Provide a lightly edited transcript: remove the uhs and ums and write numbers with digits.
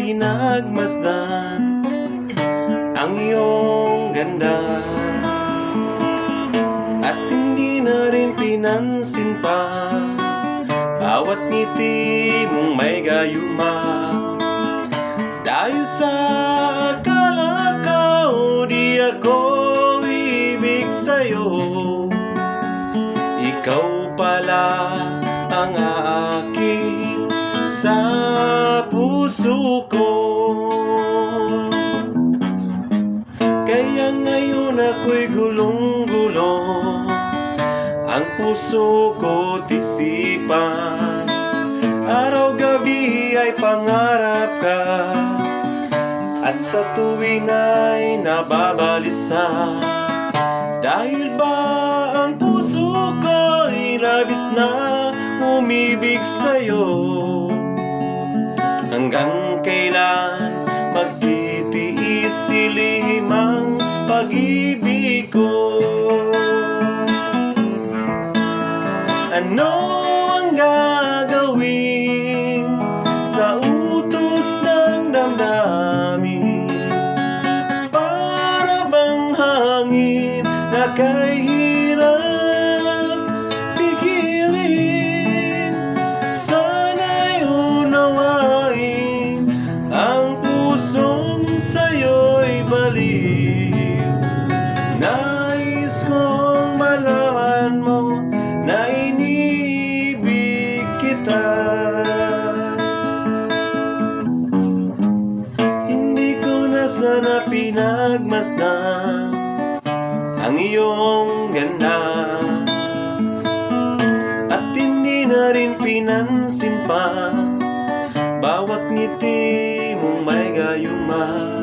pinagmasdan ang iyong ganda, at hindi na rin pinansin pa bawat ngiti mong may gayuma. Dahil sa akala ko di ako ibig sa'yo, ikaw pala ang aakin sa puso ko. Kaya ngayon ako'y gulong-gulong, ang puso ko tisipan. Araw-gabi ay pangarap ka, at sa tuwin ay nababalisa. Dahil ba ang puso ko'y labis na umibig sa'yo? Hanggang kailan magtitiis silihim ang pag-ibig ko? Ano ang gagawin sa utos ng damdamin? Para bang hangin na kahirap pigilin? Sana'y unawain ang pusong sa'yo'y baliw. Nais kong malaman mo na inibig kita. Hindi ko na sana pinagmasdan ang iyong ganda, at hindi na rin pinansin pa bawat ngiti mong may gayuma.